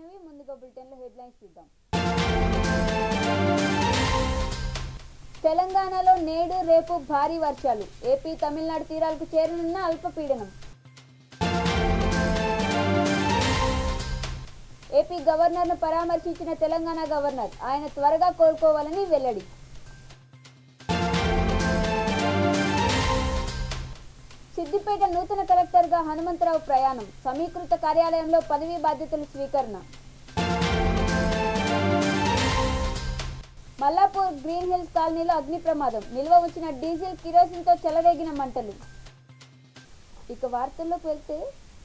వైష్ణవి. ముందుగా బులెటిన్లో హెడ్లైన్స్ చూద్దాం. తెలంగాణలో నేడు రేపు భారీ వర్షాలు. ఏపీ తమిళనాడు తీరాలకు చేరనున్న అల్పపీడనం. ఏపీ గవర్నర్ను పరామర్శించిన తెలంగాణ గవర్నర్, ఆయన త్వరగా కోలుకోవాలని వెల్లడి. సిద్దిపేట నూతన కలెక్టర్గా హనుమంతరావు ప్రయాణం. సమీకృత కార్యాలయంలో పదవీ బాధ్యతలు స్వీకరణ. మల్లాపూర్ గ్రీన్ హిల్స్ కాలనీలో అగ్ని ప్రమాదం. నిల్వ ఉంచిన డీజిల్ కిరోసిన్తో చెలరేగిన మంటలు. ఇక వార్తల్లోకి వెళ్తే,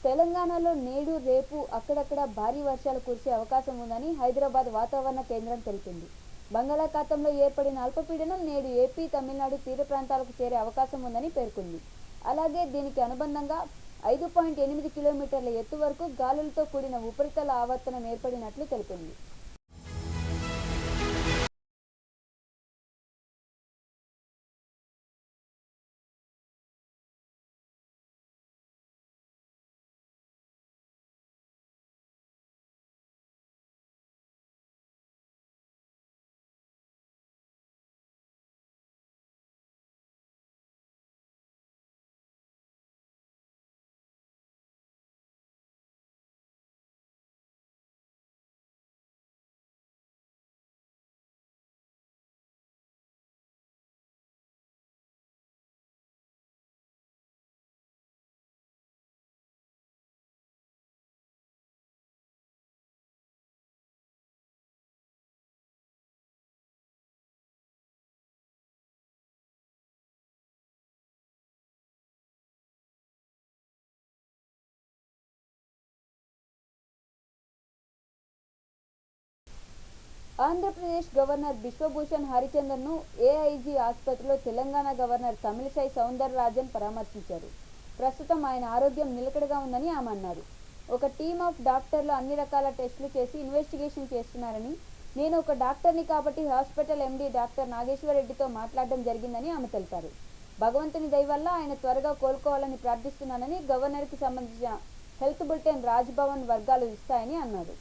తెలంగాణలో నేడు రేపు అక్కడక్కడ భారీ వర్షాలు కురిసే అవకాశం ఉందని హైదరాబాద్ వాతావరణ కేంద్రం తెలిపింది. బంగాళాఖాతంలో ఏర్పడిన అల్పపీడనం నేడు ఏపీ తమిళనాడు తీర ప్రాంతాలకు చేరే అవకాశం ఉందని పేర్కొంది. అలాగే దీనికి అనుబంధంగా 5.8 కిలోమీటర్ల ఎత్తు వరకు గాలులతో కూడిన ఉపరితల ఆవర్తనం ఏర్పడినట్లు తెలిపింది. ఆంధ్రప్రదేశ్ గవర్నర్ బిశ్వభూషణ్ హరిచందన్ను ఏఐజీ ఆసుపత్రిలో తెలంగాణ గవర్నర్ తమిళిసై సౌందరరాజన్ పరామర్శించారు. ప్రస్తుతం ఆయన ఆరోగ్యం నిలకడగా ఉందని ఆమె అన్నారు. ఒక టీమ్ ఆఫ్ డాక్టర్లు అన్ని రకాల టెస్టులు చేసి ఇన్వెస్టిగేషన్ చేస్తున్నారని, నేను ఒక డాక్టర్ని కాబట్టి హాస్పిటల్ ఎండీ డాక్టర్ నాగేశ్వర్ రెడ్డితో మాట్లాడడం జరిగిందని ఆమె తెలిపారు. భగవంతుని దయ వల్ల ఆయన త్వరగా కోలుకోవాలని ప్రార్థిస్తున్నానని గవర్నర్కి సంబంధించిన హెల్త్ బులెటిన్ రాజ్భవన్ వర్గాలు ఇస్తాయని అన్నారు.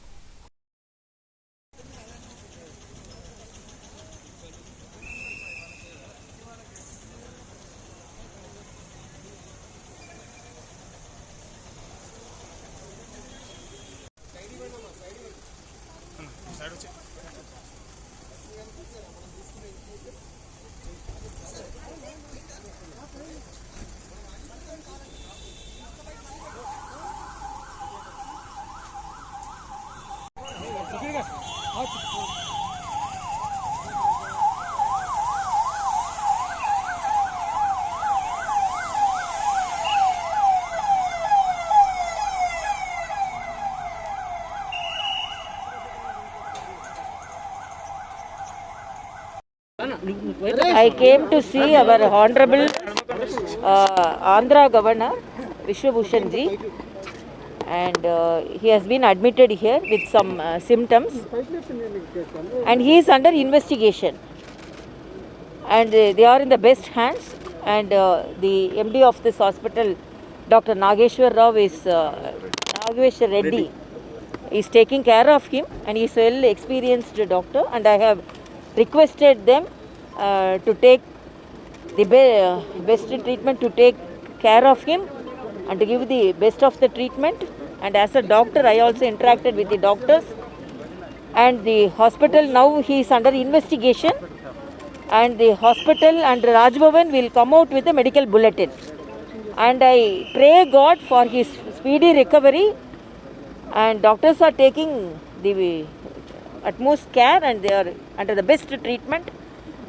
I came to see our Honorable Andhra Governor Vishwabhushan ji, and he has been admitted here with some symptoms, and he is under investigation, and they are in the best hands, and the MD of this hospital, Dr. Nageshwar Rao Nageshwar Reddy is taking care of him, and he is a well experienced doctor, and I have requested them to take the best treatment, to take care of him and to give the best of the treatment. And as a doctor, I also interacted with the doctors, and the hospital now he is under investigation, and the hospital and Rajbhavan will come out with a medical bulletin, and I pray God for his speedy recovery, and doctors are taking the utmost care, and they are under the best treatment,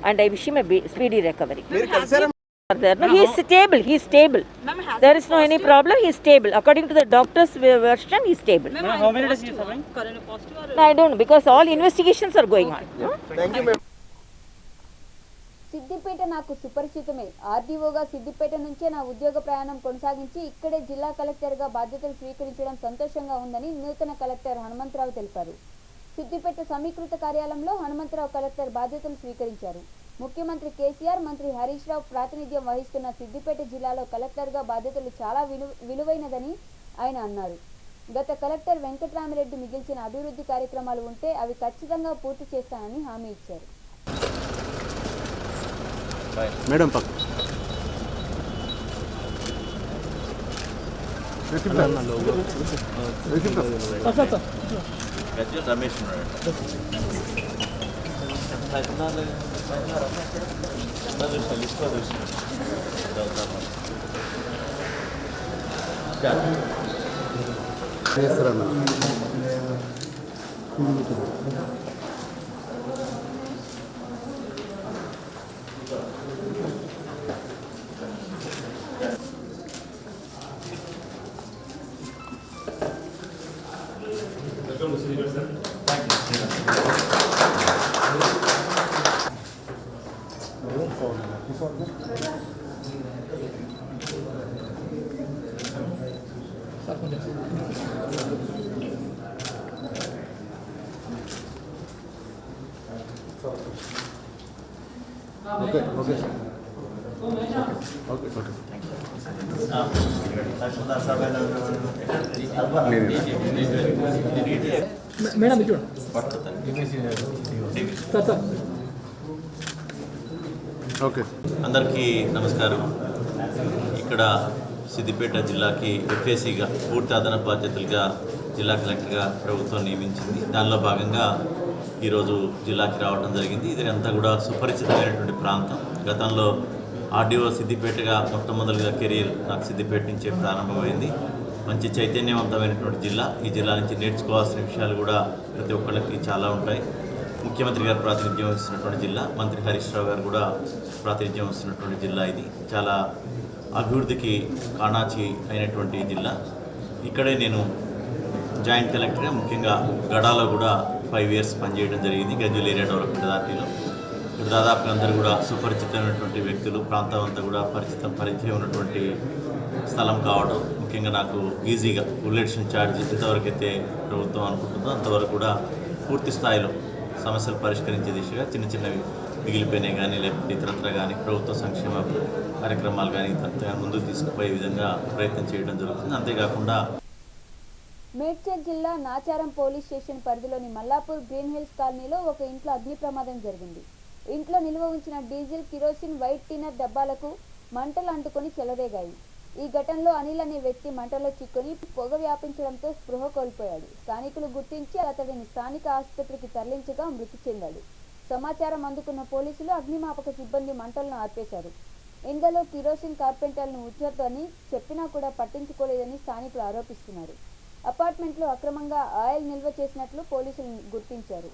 and I wish him a speedy recovery. No, he is stable. He is stable. There is no any problem. He is stable. According to the doctor's version, he is stable. How many days he is suffering? No, I don't know, because all investigations are going on. Thank you, ma'am. Siddipet నాకు సుపరిచితమే. ఆర్డీఓగా సిద్దిపేట నుంచే నా ఉద్యోగ ప్రయాణం కొనసాగించి ఇక్కడే జిల్లా కలెక్టర్గా బాధ్యతలు స్వీకరించడం సంతోషంగా ఉందని నూతన కలెక్టర్ హనుమంతరావు తెలిపారు. సిద్దిపేట సమీకృత కార్యాలయంలో హనుమంతరావు కలెక్టర్ బాధ్యతలు స్వీకరించారు. ముఖ్యమంత్రి కేసీఆర్, మంత్రి హరీష్ రావు ప్రాతినిధ్యం వహిస్తున్న సిద్దిపేట జిల్లాలో కలెక్టర్గా బాధ్యతలు చాలా విలువైనదని ఆయన అన్నారు. గత కలెక్టర్ వెంకట్రామిరెడ్డి మిగిల్చిన అభివృద్ధి కార్యక్రమాలు ఉంటే అవి ఖచ్చితంగా పూర్తి చేస్తానని హామీ ఇచ్చారు. Madam Ramesh madam okay. అందరికీ నమస్కారం. ఇక్కడ సిద్దిపేట జిల్లాకి ఎఫ్ఏసీగా పూర్తి అదనపు బాధ్యతలుగా జిల్లా కలెక్టర్గా ప్రభుత్వం నియమించింది. దానిలో భాగంగా ఈరోజు జిల్లాకి రావడం జరిగింది. ఇది అంతా కూడా సుపరిచితమైనటువంటి ప్రాంతం. గతంలో ఆర్డీఓ సిద్దిపేటగా మొట్టమొదటిగా కెరీర్ నాకు సిద్దిపేట నుంచే ప్రారంభమైంది. మంచి చైతన్యవంతమైనటువంటి జిల్లా. ఈ జిల్లా నుంచి నేర్చుకోవాల్సిన విషయాలు కూడా ప్రతి ఒక్కళ్ళకి చాలా ఉంటాయి. ముఖ్యమంత్రి గారు ప్రాతినిధ్యం వహిస్తున్నటువంటి జిల్లా, మంత్రి హరీష్ రావు గారు కూడా ప్రాతినిధ్యం వహిస్తున్నటువంటి జిల్లా. ఇది చాలా అభివృద్ధికి కాణాచి అయినటువంటి జిల్లా. ఇక్కడే నేను జాయింట్ కలెక్టర్గా ముఖ్యంగా గడాలో కూడా 5 years పనిచేయడం జరిగింది, గజ్వేల్ ఏరియా డెవలప్మెంట్ అథారిటీలో. ఇక్కడ దాదాపుగా అందరూ కూడా సుపరిచితమైనటువంటి వ్యక్తులు, ప్రాంతం అంతా కూడా పరిచయం ఉన్నటువంటి స్థలం కావడం, ముఖ్యంగా నాకు ఈజీగా పొల్యూషన్ ఛార్జ్ ఎంతవరకు అయితే ప్రభుత్వం అనుకుంటుందో అంతవరకు కూడా పూర్తి స్థాయిలో సమస్యలు పరిష్కరించే దిశగా చిన్నవి మిగిలిపోయినాయి కానీ, లేకపోతే ఇతరత్ర కానీ ప్రభుత్వ సంక్షేమ కార్యక్రమాలు కానీ ఇతరత్ర ముందుకు తీసుకుపోయే విధంగా ప్రయత్నం చేయడం జరుగుతుంది. అంతేకాకుండా మేడ్చల్ జిల్లా నాచారం పోలీస్ స్టేషన్ పరిధిలోని మల్లాపూర్ గ్రీన్ హిల్స్ కాలనీలో ఒక ఇంట్లో అగ్ని ప్రమాదం జరిగింది. ఇంట్లో నిల్వ ఉంచిన డీజిల్, కిరోసిన్, వైట్ టిన్నర్ డబ్బాలకు మంటలు అంటుకొని చెలరేగాయి. ఈ ఘటనలో అనిల్ అనే వ్యక్తి మంటలో చిక్కుని పొగ వ్యాపించడంతో స్పృహ కోల్పోయాడు. స్థానికులు గుర్తించి అతడిని స్థానిక ఆసుపత్రికి తరలించగా మృతి చెందాడు. సమాచారం అందుకున్న పోలీసులు అగ్నిమాపక సిబ్బంది మంటలను ఆర్పేశారు. ఇందులో కిరోసిన్ కార్పెంటర్లను ఉంచొద్దని చెప్పినా కూడా పట్టించుకోలేదని స్థానికులు ఆరోపిస్తున్నారు. అపార్ట్మెంట్లో అక్రమంగా ఆయిల్ నిల్వ చేసినట్లు పోలీసులు గుర్తించారు.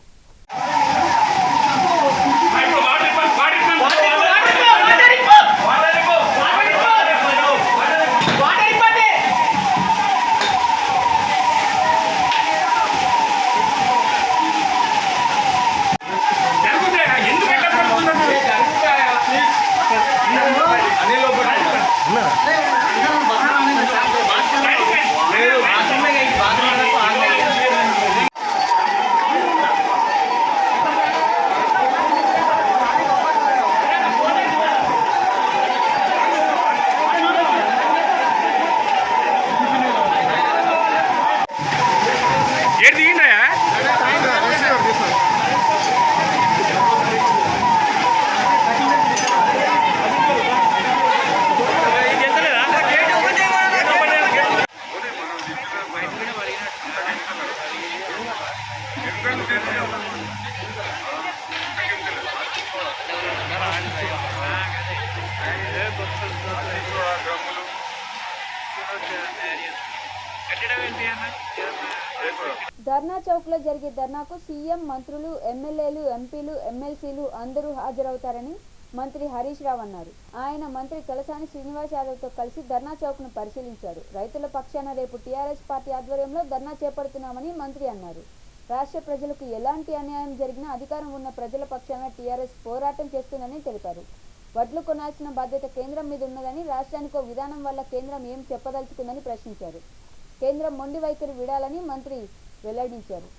ధర్నా చౌక్ లో జరిగే ధర్నాకు సీఎం, మంత్రులు, ఎమ్మెల్యేలు, ఎంపీలు, ఎమ్మెల్సీలు అందరూ హాజరవుతారని మంత్రి హరీష్ రావు అన్నారు. ఆయన మంత్రి తలసాని శ్రీనివాస్ యాదవ్తో కలిసి ధర్నా చౌక్ ను పరిశీలించారు. రైతుల పక్షాన రేపు టీఆర్ఎస్ పార్టీ ఆధ్వర్యంలో ధర్నా చేపడుతున్నామని మంత్రి అన్నారు. రాష్ట్ర ప్రజలకు ఎలాంటి అన్యాయం జరిగినా అధికారం ఉన్న ప్రజల పక్షాన టీఆర్ఎస్ పోరాటం చేస్తుందని తెలిపారు. వడ్లు కొనాల్సిన బాధ్యత కేంద్రం మీద ఉన్నదని, రాష్ట్రానికో విధానం వల్ల కేంద్రం ఏం చెప్పదలుచుకుందని ప్రశ్నించారు. కేంద్రం మొండి వైఖరి విడాలని మంత్రి వెల్లడించారు.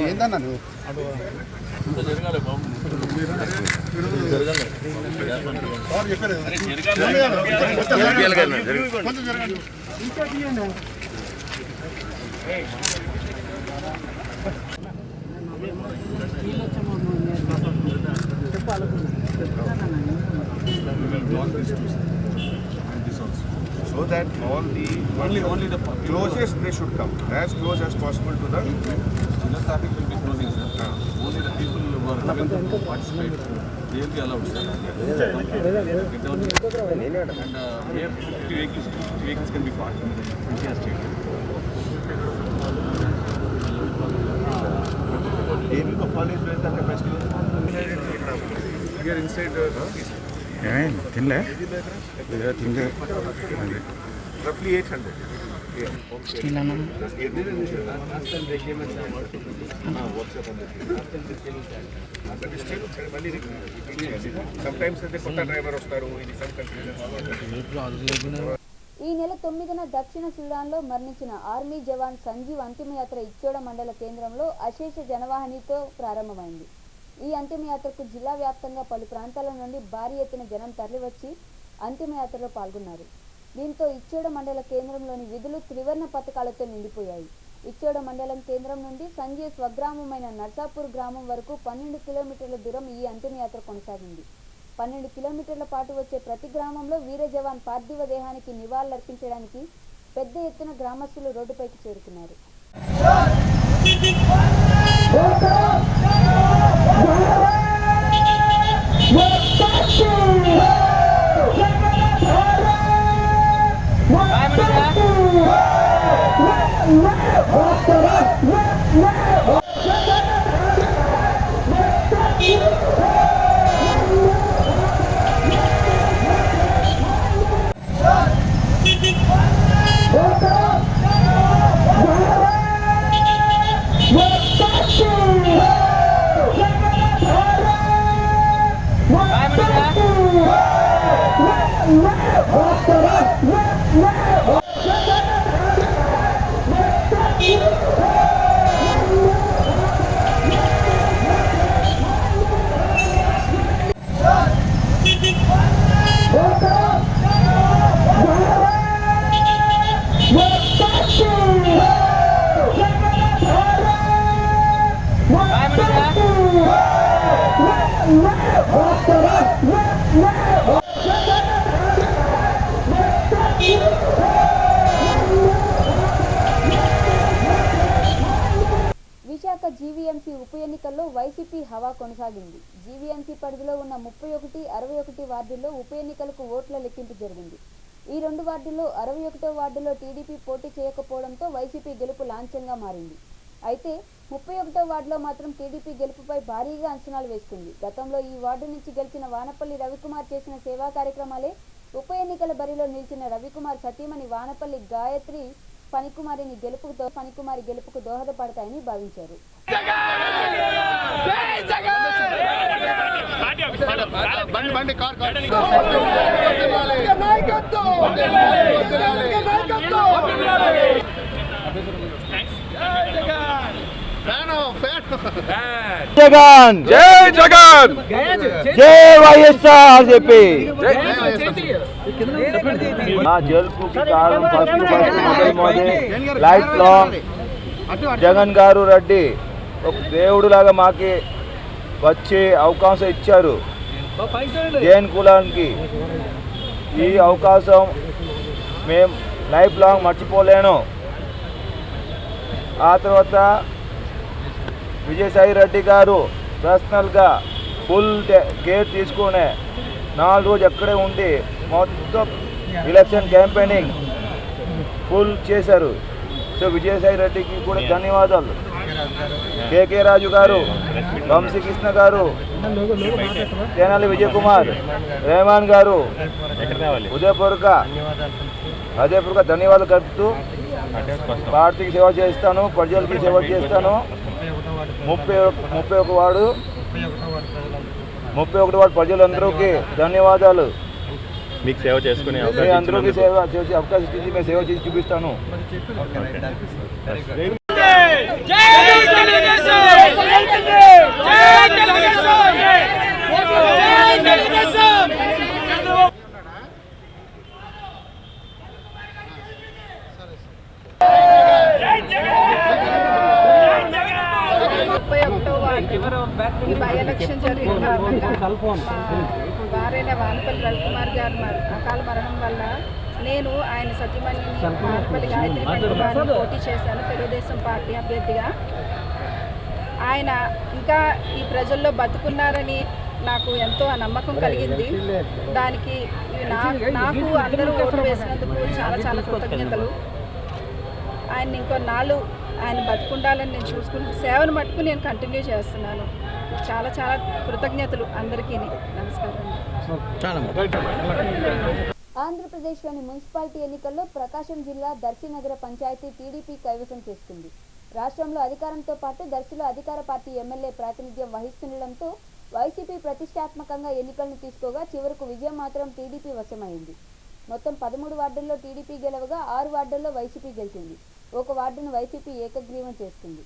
ఏందన్నా నువ్వు so that all the only the closest they should come as close as possible to the traffic will be closing, sir. Only the people who are having to participate, they will be allowed, sir. Get down and here 50 vehicles can be parked in the India State. college where the capacity here inside తినలే తినలే roughly 800. Sometimes they కొత్త driver వస్తారు ఇది some confusion. ఈ నెల 9న దక్షిణ సుడాన్లో మరణించిన army జవాన్ సంజీవ్ అంతిమయాత్ర ఇచ్చోడ మండల కేంద్రంలో అశేష జనవాహినితో ప్రారంభమైంది. ఈ అంతిమయాత్రకు జిల్లా వ్యాప్తంగా పలు ప్రాంతాల నుండి భారీ ఎత్తున జనం తరలివచ్చి అంతిమయాత్రలో పాల్గొన్నారు. దీంతో ఇచ్చోడ మండల కేంద్రంలోని విధులు త్రివర్ణ పథకాలతో నిండిపోయాయి. ఇచ్చోడ మండలం కేంద్రం నుండి సంజయ్ స్వగ్రామమైన నర్సాపూర్ గ్రామం వరకు 12 కిలోమీటర్ల దూరం ఈ అంతిమయాత్ర కొనసాగింది. 12 కిలోమీటర్ల పాటు వచ్చే ప్రతి గ్రామంలో వీర జవాన్ పార్థివ దేహానికి నివాళులర్పించడానికి పెద్ద ఎత్తున గ్రామస్తులు రోడ్డుపైకి చేరుకున్నారు. విశాఖ జీవీఎంసీ ఉప ఎన్నికల్లో వైసీపీ హవా కొనసాగింది. జీవీఎంసీ పరిధిలో ఉన్న 31, 61 వార్డుల్లో ఉప ఎన్నికలకు ఓట్ల లెక్కింపు జరిగింది. ఈ 2 వార్డుల్లో 61వ వార్డులో టీడీపీ పోటీ చేయకపోవడంతో వైసీపీ గెలుపు లాంఛనంగా మారింది. అయితే 31వ వార్డులో మాత్రం టీడీపీ గెలుపుపై భారీగా అంచనాలు వేసుకుంది. గతంలో ఈ వార్డు నుంచి గెలిచిన వానపల్లి రవికుమార్ చేసిన సేవా కార్యక్రమాలే ఉప ఎన్నికల బరిలో నిలిచిన రవికుమార్ సతీమణి వానపల్లి గాయత్రి పనికుమారి గెలుపుకు దోహదపడతాయని భావించారు. జగన్ జై జగన్ జై వైఎస్ఆర్సీపీ నా గెలుపుకి కారణం ఫస్ట్ లైఫ్ లాంగ్ జగన్ గారు రెడ్డి ఒక దేవుడు లాగా మాకి వచ్చి అవకాశం ఇచ్చారు. జైన్ కులానికి ఈ అవకాశం మేము లైఫ్ లాంగ్ మర్చిపోలేను. ఆ తర్వాత విజయసాయి రెడ్డి గారు పర్సనల్గా ఫుల్ కేర్ తీసుకునే 4 రోజులు ఎక్కడే ఉండి మొత్తం ఎలక్షన్ క్యాంపెయినింగ్ ఫుల్ చేశారు. సో విజయసాయి రెడ్డికి కూడా ధన్యవాదాలు. కేకే రాజు గారు, వంశీకృష్ణ గారు, తెనాలి విజయ్ కుమార్, రెహమాన్ గారు ఉదయపూర్వక ధన్యవాదాలు కలుపుతూ పార్టీకి సేవ చేస్తాను, ప్రజలకి సేవ చేస్తాను. 31 వార్డు ప్రజలందరికీ ధన్యవాదాలు. మీకు సేవ చేసుకునే అందరికీ సేవ చేసే అవకాశం ఇచ్చి మేము సేవ చేసి చూపిస్తాను. ఈ బై ఎలక్షన్ జరిగిన వారైన వానపల్లి రవికుమార్ గారు అకాల మరణం వల్ల నేను ఆయన సతీమణిని వానపల్లి గాయత్రి గారిని పోటీ చేశాను తెలుగుదేశం పార్టీ అభ్యర్థిగా. ఆయన ఇంకా ఈ ప్రజల్లో బతుకున్నారని నాకు ఎంతో నమ్మకం కలిగింది. దానికి నాకు అందరూ ఓట్లు వేసినందుకు చాలా చాలా కృతజ్ఞతలు. ఆయన ఇంకొన్నాళ్ళు ఆయన బతుకుండాలని నేను చూసుకుని సేవను మట్టుకు నేను కంటిన్యూ చేస్తున్నాను. చాలా చాలా కృతజ్ఞతలు అందరికీ. నమస్కారం. ఆంధ్రప్రదేశ్లోని మున్సిపాలిటీ ఎన్నికల్లో ప్రకాశం జిల్లా దర్శి నగర పంచాయతీ టీడీపీ కైవసం చేసుకుంది. రాష్ట్రంలో అధికారంతో పాటు దర్శిలో అధికార పార్టీ ఎమ్మెల్యే ప్రాతినిధ్యం వహిస్తుండటంతో వైసీపీ ప్రతిష్టాత్మకంగా ఎన్నికలను తీసుకోగా చివరకు విజయం మాత్రం టీడీపీ వశమైంది. మొత్తం 13 వార్డుల్లో టీడీపీ గెలవగా 6 వార్డుల్లో వైసీపీ గెలిచింది. ఒక వార్డును వైసీపీ ఏకగ్రీవం చేసుకుంది.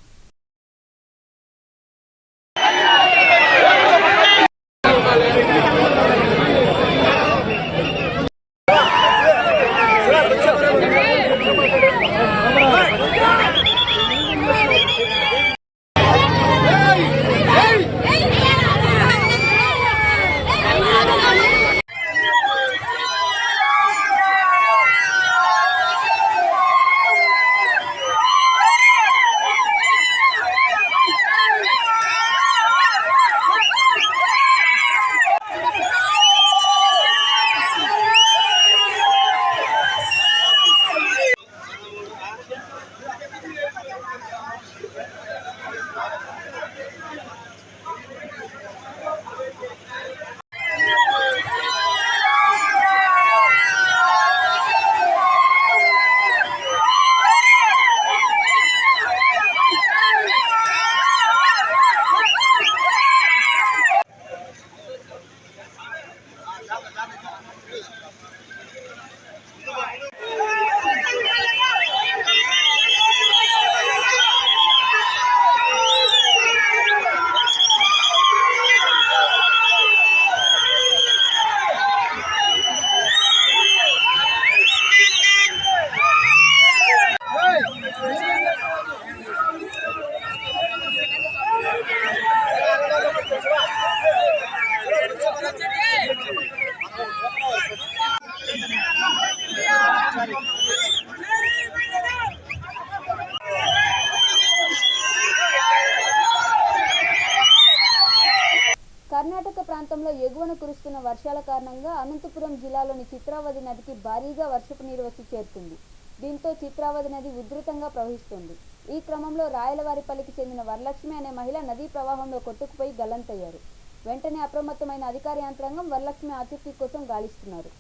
కర్ణాటక ప్రాంతంలో ఎగువన కురుస్తున్న వర్షాల కారణంగా అనంతపురం జిల్లాలోని చిత్రావతి నదికి భారీగా వర్షపు నీరు వచ్చి చేరుతుంది. దీంతో చిత్రావతి నది ఉధృతంగా ప్రవహిస్తుంది. ఈ క్రమంలో రాయలవారిపల్లికి చెందిన వరలక్ష్మి అనే మహిళ నదీ ప్రవాహంలో కొట్టుకుపోయి గల్లంతయ్యారు. వెంటనే అప్రమత్తమైన అధికార యంత్రాంగం వరలక్ష్మి ఆచూకీ కోసం గాలిస్తున్నారు.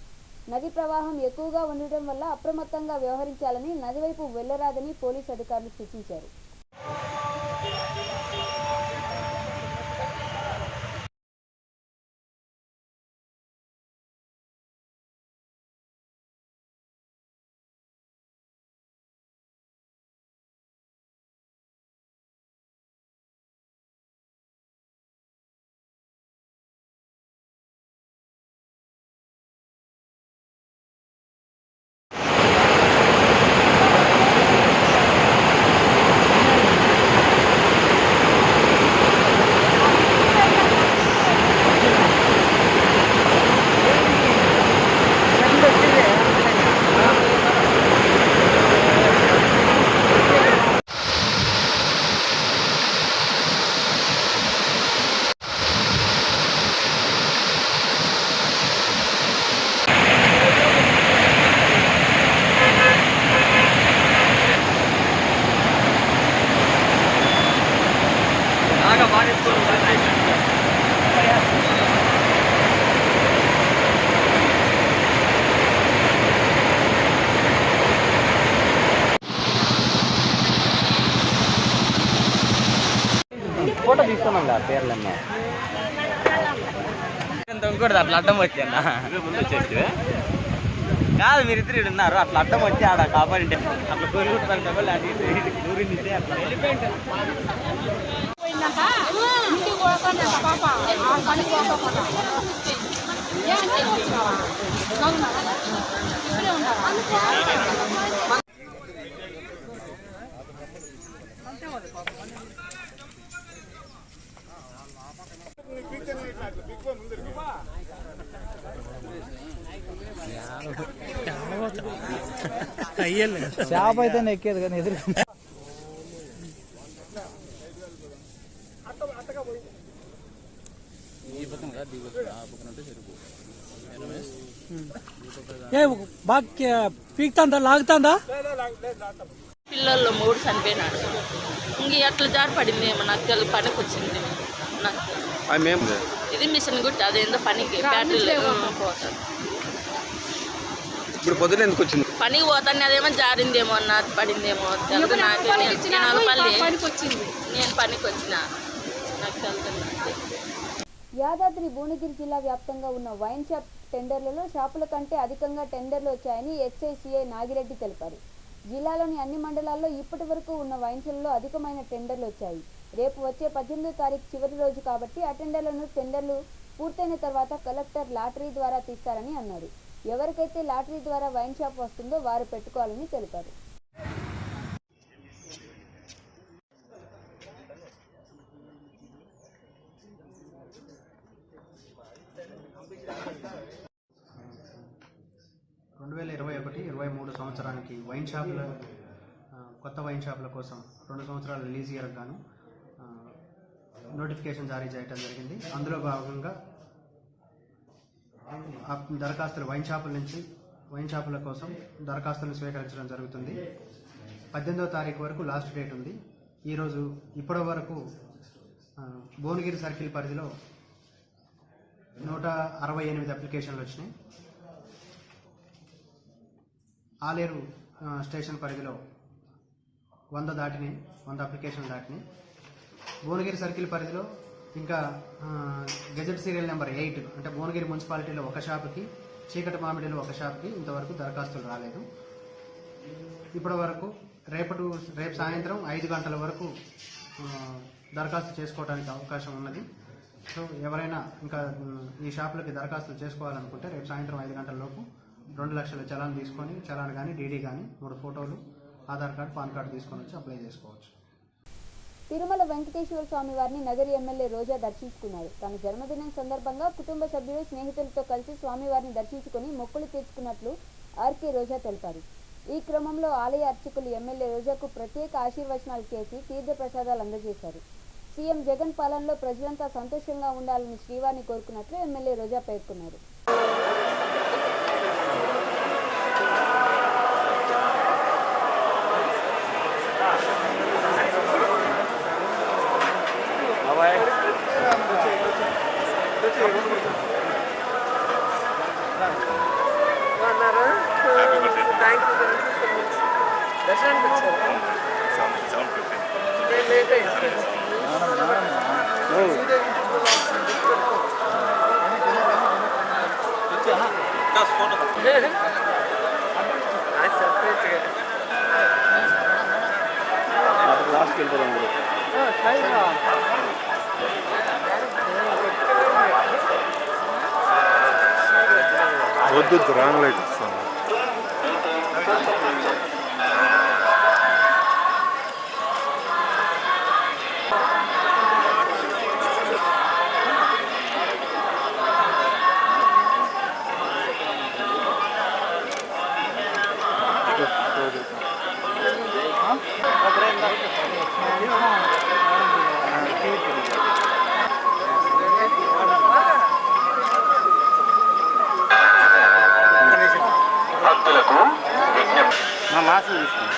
నది ప్రవాహం ఎక్కువగా ఉండటం వల్ల అప్రమత్తంగా వ్యవహరించాలని, నదివైపు వెళ్లరాదని పోలీసు అధికారులు సూచించారు. ఫోటో తీసుకున్నాం కదా పేర్లన్నా ఇంకోటి అట్లా అడ్డం వచ్చా ముందు వచ్చేసి కాదు మీరు ఇద్దరు ఉన్నారు అట్లా అడ్డం వచ్చి ఆడ కాపాడి అట్లా కొనుక్కుంటారు ఊరింది అట్లా చేప అయితే ఎక్కేది కానీ ఎదురు బాగా పీకుతుందా లాగుతుందా పిల్లల్లో 3 చనిపోయినాడు ఇంక ఎట్లా జారి పడింది ఏమో నాకు తెలియదు పనికి వచ్చింది నాకు ఇది మిషన్ గుట్టి అదేందో పనికి బ్యాటరీలో పోతాను ఇప్పుడు పొద్దున ఎందుకు వచ్చింది పనికి పోతాను అదేమో జారిందేమో నాకు పడిందేమో తెలుగు నాకు నేను పనికి వచ్చిన నాకు తెలుసు. యాదాద్రి భువనగిరి జిల్లా వ్యాప్తంగా ఉన్న వైన్ షాప్ టెండర్లలో షాపుల కంటే అధికంగా టెండర్లు వచ్చాయని ఎస్ఐ సిఐ నాగిరెడ్డి తెలిపారు. జిల్లాలోని అన్ని మండలాల్లో ఇప్పటి వరకు ఉన్న వైన్స్లలో అధికమైన టెండర్లు వచ్చాయి. రేపు వచ్చే 18వ తారీఖు చివరి రోజు కాబట్టి ఆ టెండర్లు పూర్తయిన తర్వాత కలెక్టర్ లాటరీ ద్వారా తీస్తారని అన్నారు. ఎవరికైతే లాటరీ ద్వారా వైన్ షాప్ వస్తుందో వారు పెట్టుకోవాలని తెలిపారు. సంవత్సరానికి వైన్ షాపుల కొత్త వైన్ షాపుల కోసం 2 సంవత్సరాల రిలీజ్ ఇయర్కి గాను నోటిఫికేషన్ జారీ చేయడం జరిగింది. అందులో భాగంగా దరఖాస్తులు వైన్ షాపుల కోసం దరఖాస్తులను స్వీకరించడం జరుగుతుంది. 18వ తారీఖు వరకు లాస్ట్ డేట్ ఉంది. ఈరోజు ఇప్పటి వరకు భువనగిరి సర్కిల్ పరిధిలో 168 అప్లికేషన్లు వచ్చినాయి. ఆలేరు స్టేషన్ పరిధిలో 100 అప్లికేషన్లు దాటినాయి. భువనగిరి సర్కిల్ పరిధిలో ఇంకా గెజెట్ సీరియల్ నెంబర్ 8 అంటే భువనగిరి మున్సిపాలిటీలో ఒక షాపుకి, చీకటి మామిడిలో ఒక షాపుకి ఇంతవరకు దరఖాస్తులు రాలేదు. ఇప్పటి వరకు రేపు సాయంత్రం 5 గంటల వరకు దరఖాస్తు చేసుకోవడానికి అవకాశం ఉన్నది. సో ఎవరైనా ఇంకా ఈ షాపులకి దరఖాస్తులు చేసుకోవాలనుకుంటే రేపు సాయంత్రం 5 గంటల లోపు 2 లక్షల చలాన్ తీసుకొని చలాన్ కానీ డీడీ కానీ 3 ఫోటోలు, ఆధార్ కార్డు, పాన్ కార్డు తీసుకొని వచ్చి అప్లై చేసుకోవచ్చు. తిరుమల వెంకటేశ్వర స్వామి వారిని నగరి ఎమ్మెల్యే రోజా దర్శించుకున్నారు. తన జన్మదినం సందర్భంగా కుటుంబ సభ్యులు, స్నేహితులతో కలిసి స్వామివారిని దర్శించుకుని మొక్కులు తీర్చుకున్నట్లు ఆర్కే రోజా తెలిపారు. ఈ క్రమంలో ఆలయ అర్చకులు ఎమ్మెల్యే రోజాకు ప్రత్యేక ఆశీర్వచనాలు చేసి తీర్థ ప్రసాదాలు అందజేశారు. సీఎం జగన్ పాలనలో ప్రజలంతా సంతోషంగా ఉండాలని శ్రీవారిని కోరుకున్నట్లు ఎమ్మెల్యే రోజా పేర్కొన్నారు. వద్దు రాంగ్ లైట్ ఇస్తాను. మాసం తీసుకోండి.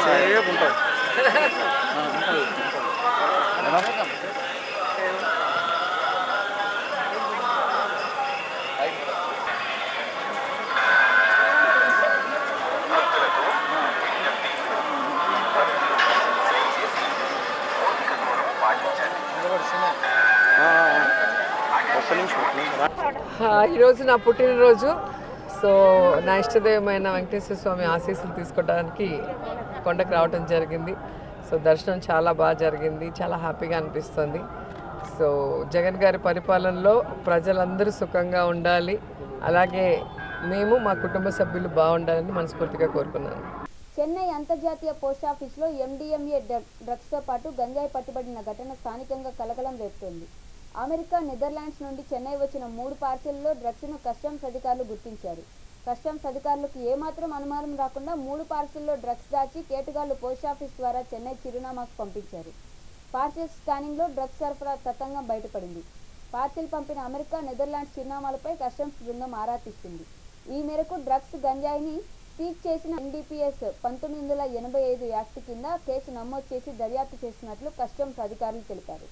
సేపు ఉంటాం. ఈరోజు నా పుట్టినరోజు. సో నా ఇష్టదైవమైన వెంకటేశ్వర స్వామి ఆశీస్సులు తీసుకోవడానికి కొండకు రావడం జరిగింది. సో దర్శనం చాలా బాగా జరిగింది, చాలా హ్యాపీగా అనిపిస్తుంది. సో జగన్ గారి పరిపాలనలో ప్రజలందరూ సుఖంగా ఉండాలి, అలాగే మేము మా కుటుంబ సభ్యులు బాగుండాలని మనస్ఫూర్తిగా కోరుకున్నాను. చెన్నై అంతర్జాతీయ పోస్టాఫీస్లో MDMA డ్రగ్స్తో పాటు గంజాయి పట్టుబడిన ఘటన స్థానికంగా కలకలం రేపుతోంది. అమెరికా, నెదర్లాండ్స్ నుండి చెన్నై వచ్చిన 3 పార్సెల్లో డ్రగ్స్ను కస్టమ్స్ అధికారులు గుర్తించారు. కస్టమ్స్ అధికారులకు ఏమాత్రం అనుమానం రాకుండా 3 పార్సెల్లో డ్రగ్స్ దాచి కేటుగాళ్లు పోస్టాఫీస్ ద్వారా చెన్నై చిరునామాకు పంపించారు. పార్సెల్ స్కానింగ్లో డ్రగ్స్ సరఫరా తతంగం బయటపడింది. పార్సెల్ పంపిన అమెరికా, నెదర్లాండ్స్ చిరునామాలపై కస్టమ్స్ బృందం ఆరా తీస్తుంది. ఈ మేరకు డ్రగ్స్, గంజాయిని సీజ్ చేసిన NDPS 1985 యాక్ట్ కింద కేసు నమోదు చేసి దర్యాప్తు చేస్తున్నట్లు కస్టమ్స్ అధికారులు తెలిపారు.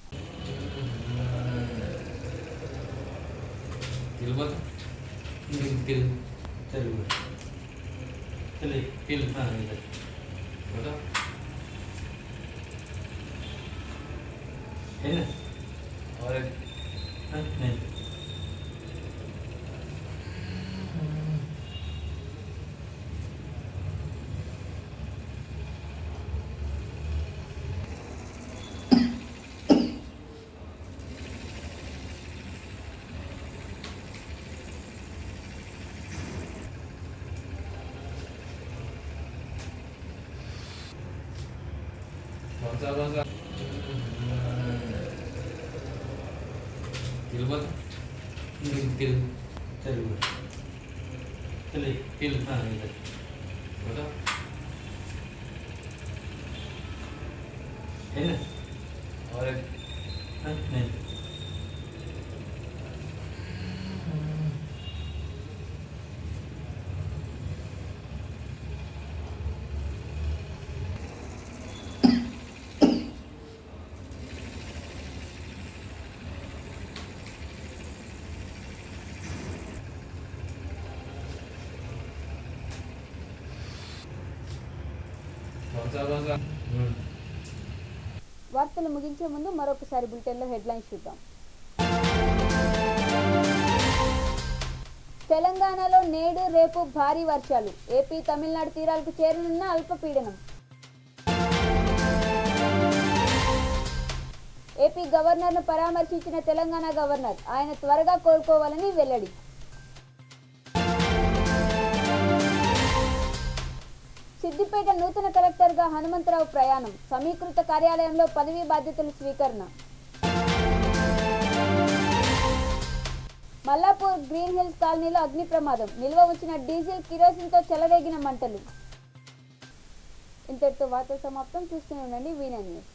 వార్తలు ముగించే ముందు మరొకసారి బులెటిన్లో హెడ్లైన్స్ చూద్దాం. తెలంగాణలో నేడు రేపు భారీ వర్షాలు. ఏపీ, తమిళనాడు తీరాలకు చేరనున్న అల్పపీడనం. ఏపీ గవర్నర్ను పరామర్శించిన తెలంగాణ గవర్నర్, ఆయన త్వరగా కోలుకోవాలని వెల్లడి. సిద్దిపేట నూతన కలెక్టర్గా హనుమంతరావు ప్రయాణం. సమీకృత కార్యాలయంలో పదవీ బాధ్యతలు స్వీకరణ. మల్లాపూర్ గ్రీన్ హిల్స్ కాలనీలో అగ్ని ప్రమాదం. నిల్వ ఉంచిన డీజిల్, కిరోసిన్తో చెలరేగిన మంటలు. ఇంతటితో వార్తలు సమాప్తం. చూస్తూనే ఉండండి V9 న్యూస్.